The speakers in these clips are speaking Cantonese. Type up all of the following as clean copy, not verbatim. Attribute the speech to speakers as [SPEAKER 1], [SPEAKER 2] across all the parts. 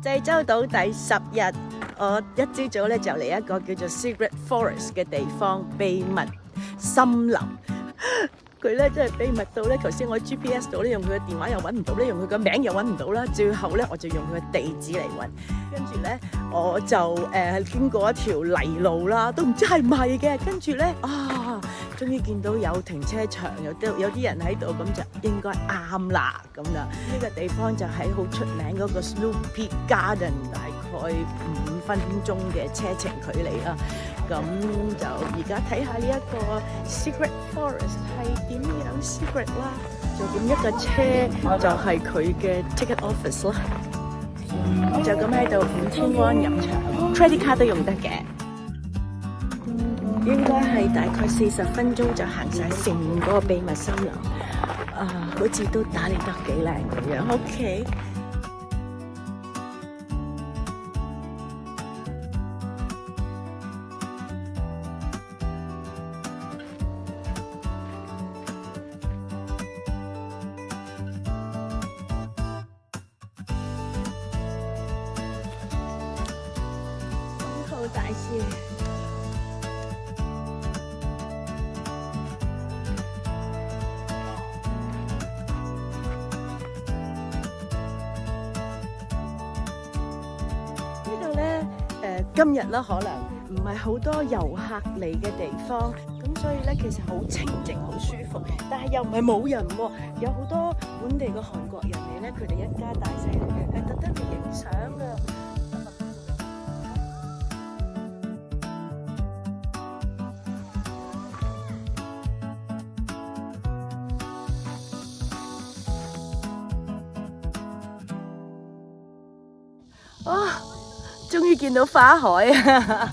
[SPEAKER 1] 濟州島第10日，我一朝早咧就嚟一個叫做 Secret Forest 嘅地方，秘密森林。佢咧真係秘密到咧，頭先我 GPS 度咧用佢嘅電話又揾唔到咧，用佢嘅名又揾唔到啦。最後咧我就用佢嘅地址嚟揾，跟住咧我就經過一條泥路啦，都唔知係唔係嘅。跟住咧終於見到有停車場，有啲人喺度，咁就應該啱啦咁啦。呢個地方就喺好出名嗰個 Snoopy Garden， 大概5分鐘嘅車程距離啦。咁就而家睇下呢一個 Secret Forest 係點樣 secret 啦。就咁一個車就係佢嘅 ticket office 啦。就咁喺度5000 入場 ，credit card 都用得嘅。應該係大概40分鐘就行晒成個秘密森林，好似都打理得幾靚咁樣。OK， 東號大師。今日啦，可能唔係好多遊客嚟嘅地方，咁所以咧其實好清靜、好舒服，但係又唔係冇人喎，有好多本地嘅韓國人嚟咧，佢哋一家大細係特登嚟影相㗎。終於見到花海啊！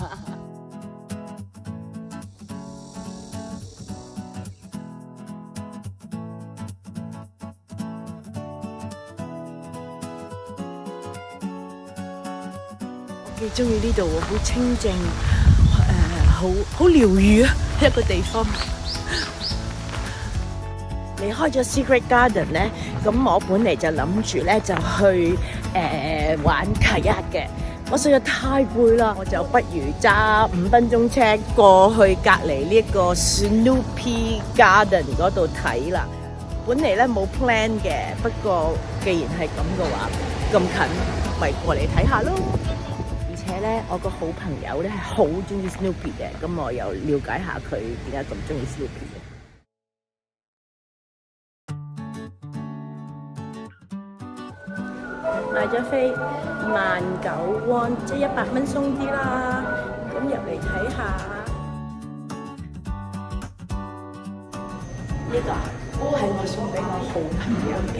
[SPEAKER 1] 我幾中意呢度喎，好清靜，好療癒啊！一個地方。離開咗 Secret Garden 咧，咁我本嚟就諗住咧就去玩 kayak 嘅。我實在太攰啦，我就不如揸5分鐘車過去隔離呢一個 Snoopy Garden 嗰度睇啦。本嚟咧冇 plan 嘅，不過既然係咁嘅話，咁近，咪過嚟睇下咯。而且咧，我個好朋友咧係好中意 Snoopy 嘅，咁我又了解下佢點解咁中意 Snoopy 嘅。買咗飛19 won， 即係100蚊鬆啲啦。咁入嚟睇下呢個係我送俾我好朋友嘅。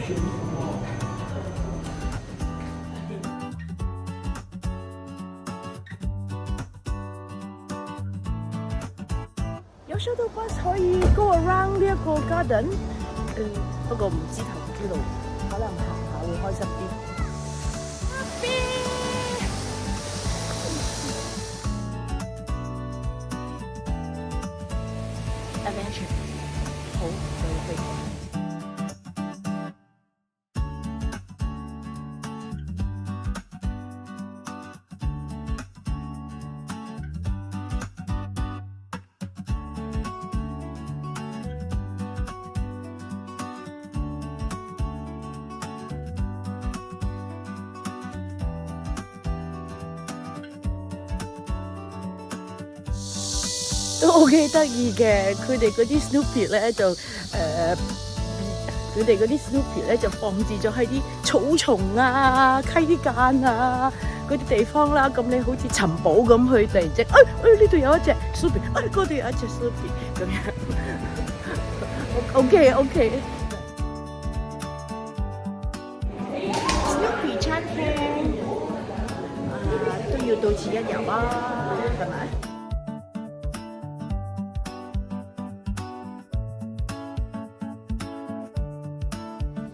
[SPEAKER 1] 有 shuttle bus 可以 go around 呢一個 garden， 不過唔知頭唔知路，可能行下會開心啲。Adventure 好對去。都 OK 得意嘅，佢哋嗰啲 Snoopy 咧就佢哋嗰啲 Snoopy 咧就放置咗喺啲草叢啊、溪澗啊嗰啲地方啦。咁你好似尋寶咁去，突然之間，呢度有一隻 Snoopy， 嗰度有一隻 Snoopy 咁樣。OK。Snoopy 餐廳都要到此一遊啊，係咪？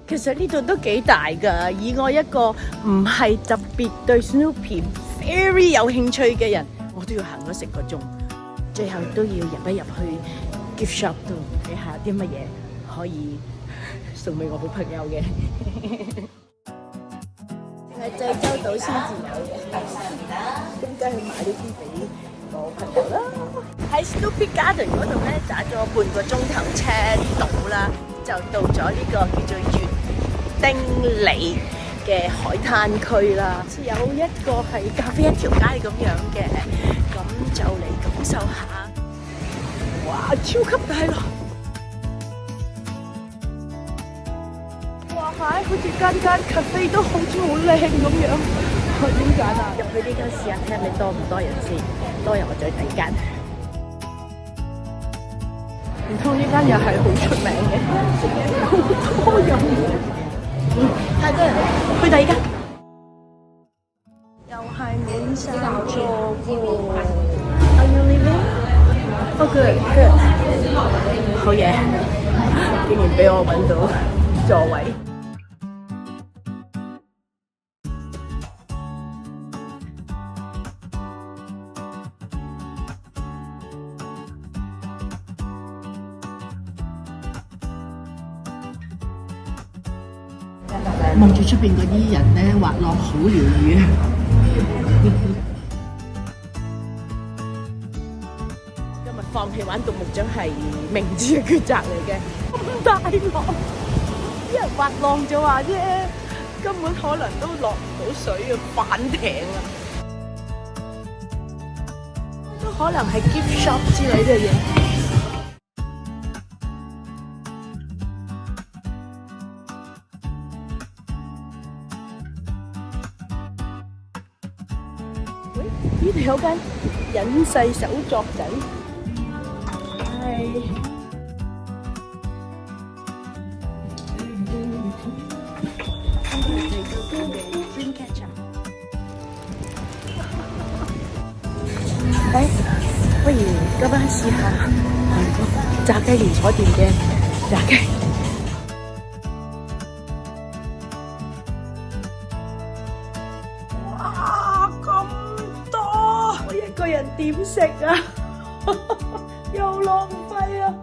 [SPEAKER 1] 其實呢度都幾大㗎，以我一個唔係特別對 Snoopy very 有興趣嘅人，我都要行咗成個鐘，最後都要入一入去 gift shop 度睇下啲乜嘢可以送俾我好朋友嘅。淨係係濟州島先至有嘅，咁梗係買呢啲俾我朋友啦。喺 Snoopy Garden 嗰度咧打咗半個鐘頭車到啦，就到咗呢個叫做園丁里嘅海灘區啦。有一個係咖啡一條街咁樣嘅，咁就嚟感受下。哇！超級大浪！哇！好似間咖啡都好似好靚咁樣。點解啊？入去呢間試下睇下你多唔多人先，多人我再睇間。唔通呢間又係好出名嘅？好多人，太多人，去第二間。又係滿山座嘅。Are you leaving? Oh good, good. 好嘢，竟然俾我揾到座位。
[SPEAKER 2] 望住出邊嗰啲人咧，滑浪好療愈啊！
[SPEAKER 1] 今日放棄玩獨木槳係明智嘅抉擇嚟嘅，咁大浪，啲人滑浪就話啫，根本可能都落唔到水嘅，反艇啊，都可能係 gift shop 之類嘅嘢。呢度有間隱世手作仔，係不如今晚試下韓國炸雞連鎖店嘅炸雞。個人點食啊？又浪費啊！